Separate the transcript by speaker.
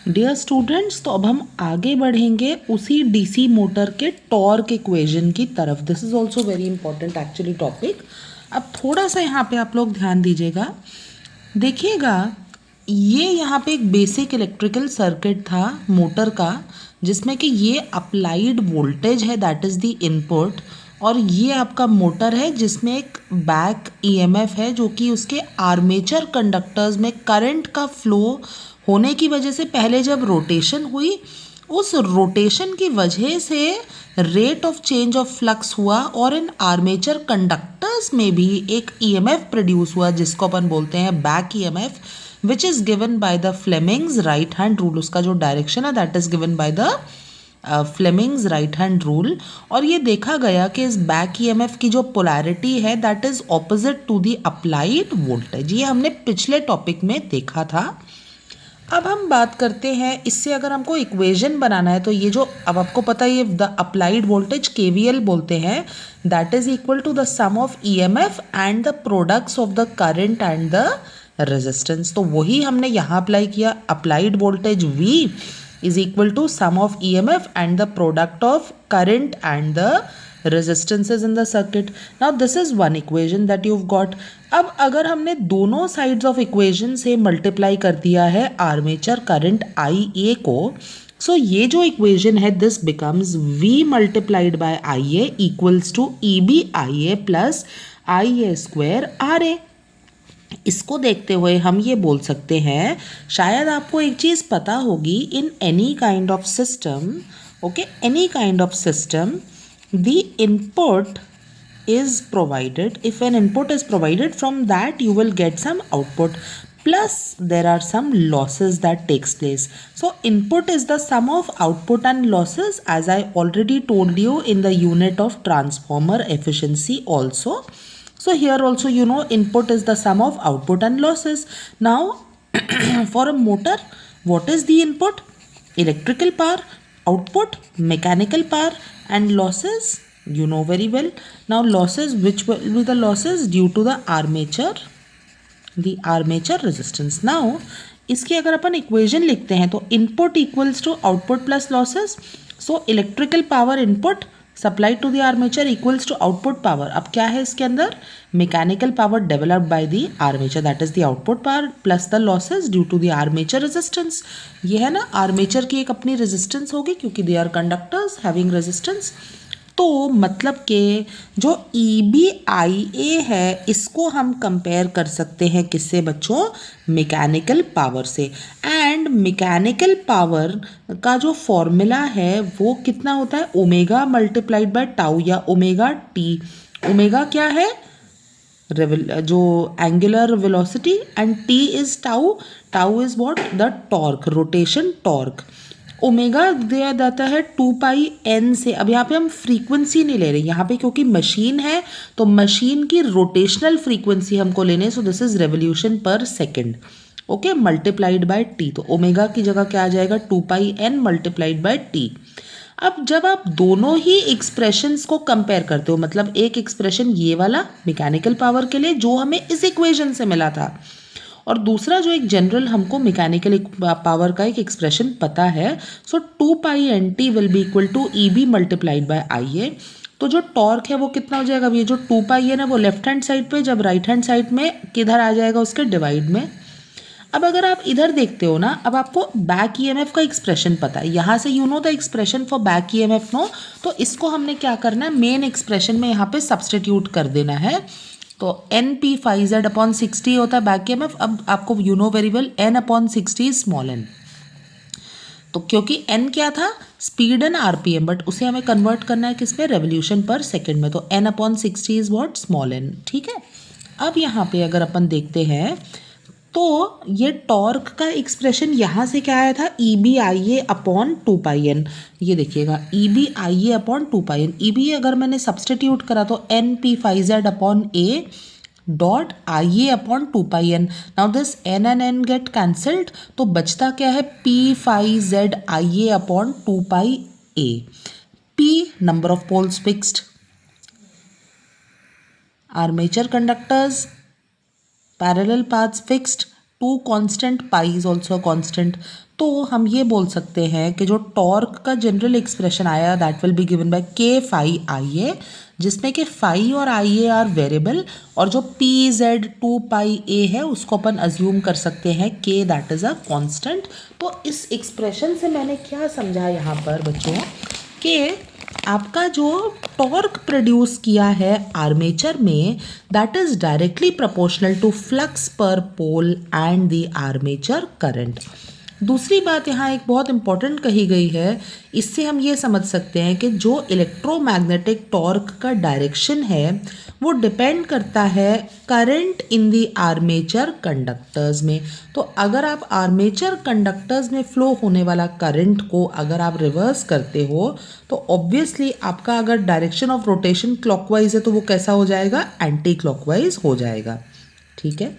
Speaker 1: Dear students, तो अब हम आगे बढ़ेंगे उसी डीसी मोटर के टॉर्क इक्वेशन की तरफ. This is also very important actually topic. अब थोड़ा सा यहाँ पे आप लोग ध्यान दीजिएगा, देखिएगा. ये यहाँ पे एक बेसिक इलेक्ट्रिकल सर्किट था मोटर का, जिसमें कि ये अप्लाइड वोल्टेज है, दैट इज़ द इनपुट, और ये आपका मोटर है जिसमें एक बैक ईएमएफ है जो कि उसके आर्मेचर कंडक्टर्स में करंट का फ्लो होने की वजह से पहले जब रोटेशन हुई, उस रोटेशन की वजह से rate of change of flux हुआ और इन आर्मेचर कंडक्टर्स में भी एक ईएमएफ प्रोड्यूस हुआ जिसको अपन बोलते हैं back EMF, which is given by the Fleming's right hand rule. उसका जो डायरेक्शन है that is given by the Fleming's right hand rule. और ये देखा गया कि इस बैक ईएमएफ की जो पोलैरिटी है that is opposite to the applied voltage. ये हमने पिछले टॉपिक में देखा था. अब हम बात करते हैं, इससे अगर हमको इक्वेशन बनाना है तो ये जो अब आपको पता है ये द अप्लाइड वोल्टेज केवीएल बोलते हैं, that is equal to the sum of EMF and the products of the current and the resistance. तो वही हमने यहाँ अप्लाई किया. Applied voltage V is equal to sum of EMF and the product of current and the resistances in the circuit. Now this is one equation that you've got. अब अगर हमने दोनों sides of equation से multiply कर दिया है armature current IA को, सो ये जो इक्वेशन है this becomes V multiplied by IA equals to EB IA plus IA square RA. इसको देखते हुए हम ये बोल सकते हैं, शायद आपको एक चीज़ पता होगी, in any kind of system, okay, any kind of system, the input is provided. If an input is provided, from that you will get some output, plus there are some losses that takes place. So input is the sum of output and losses, as I already told you in the unit of transformer efficiency also. So here also you know input is the sum of output and losses. Now for a motor, what is the input? Electrical power. Output mechanical power, and losses you know very well. Now losses, which will be the losses due to the armature resistance. Now इसकी अगर अपन equation लिखते हैं तो input equals to output plus losses. So electrical power input supplied to the armature equals to output power. अब क्या है इसके अंदर? Mechanical power developed by the armature, that is the output power, plus the losses due to the armature resistance. ये है ना, armature की एक अपनी रेजिस्टेंस होगी क्योंकि they are conductors having resistance. तो मतलब कि जो EBIA है इसको हम कंपेयर कर सकते हैं किससे बच्चों? मैकेनिकल पावर से. एंड मैकेनिकल पावर का जो फॉर्मूला है वो कितना होता है? ओमेगा मल्टीप्लाइड बाय टाउ या ओमेगा टी. ओमेगा क्या है? जो angular velocity, and T is tau. Tau is what? The torque, rotation torque. Omega दिया जाता है 2πN से. अब यहाँ पे हम फ्रीक्वेंसी नहीं ले रहे यहाँ पे, क्योंकि मशीन है तो मशीन की रोटेशनल फ्रीक्वेंसी हमको लेने. सो दिस इज रेवोल्यूशन पर second, okay, multiplied by T. तो ओमेगा की जगह क्या आ जाएगा? 2πN multiplied by T. अब जब आप दोनों ही एक्सप्रेशंस को कंपेयर करते हो, मतलब एक एक्सप्रेशन ये वाला मैकेनिकल पावर के लिए जो हमें इस इक्वेशन से मिला था, और दूसरा जो एक जनरल हमको मैकेनिकल पावर का एक एक्सप्रेशन पता है. So 2πNT will be equal to EB multiplied by IA. तो जो टॉर्क है वो कितना हो जाएगा? अब ये जो 2πN है वो लेफ्ट हैंड साइड पे, जब राइट हैंड साइड में किधर आ जाएगा? उसके डिवाइड में. अब अगर आप इधर देखते हो ना, अब आपको बैक EMF का एक्सप्रेशन पता है, यहाँ से you know the expression for back EMF no. तो इसको हमने क्या करना है? मेन एक्सप्रेशन में यहाँ पे सब्सटीट्यूट कर देना है. तो NP5Z अपॉन 60 होता है बैक EMF. अब आपको you know very well N upon 60 small n. तो क्योंकि N क्या था? स्पीड एंड RPM, बट उसे हमें कन्वर्ट करना है किसमें? रेवोल्यूशन पर सेकेंड में. तो N upon 60 is what? Small n. ठीक है. अब यहाँ पे अगर अपन देखते हैं तो ये टॉर्क का एक्सप्रेशन यहाँ से क्या आया था? EBIA upon 2πN. ये देखिएगा EBIA अपॉन 2πN. EB अगर मैंने सब्सटीट्यूट करा तो NP5Z upon A dot IA upon 2πN. Now this N and N get cancelled, तो बचता क्या है? P5Z IA upon 2πA. P number of poles fixed, armature conductors parallel paths fixed, too constant, pi is also constant. तो हम ये बोल सकते हैं कि जो टॉर्क का जनरल एक्सप्रेशन आया that will be given by के फाई आई ए, जिसमें कि फाई और आई ए आर वेरिएबल, और जो पी जेड टू पाई ए है उसको अपन अज्यूम कर सकते हैं के दैट इज़ अ कांस्टेंट। तो इस एक्सप्रेशन से मैंने क्या समझा यहाँ पर बच्चों कि आपका जो टॉर्क प्रोड्यूस किया है आर्मेचर में that is directly proportional to flux per pole and the armature current. दूसरी बात यहाँ एक बहुत इंपॉर्टेंट कही गई है, इससे हम ये समझ सकते हैं कि जो इलेक्ट्रोमैग्नेटिक टॉर्क का डायरेक्शन है वो डिपेंड करता है current in the armature conductors में। तो अगर आप आर्मेचर कंडक्टर्स में फ्लो होने वाला करंट को अगर आप रिवर्स करते हो तो ऑब्वियसली आपका अगर डायरेक्शन ऑफ रोटेशन क्लॉकवाइज है तो वो कैसा हो जाएगा, एंटी क्लॉकवाइज हो जाएगा। ठीक है।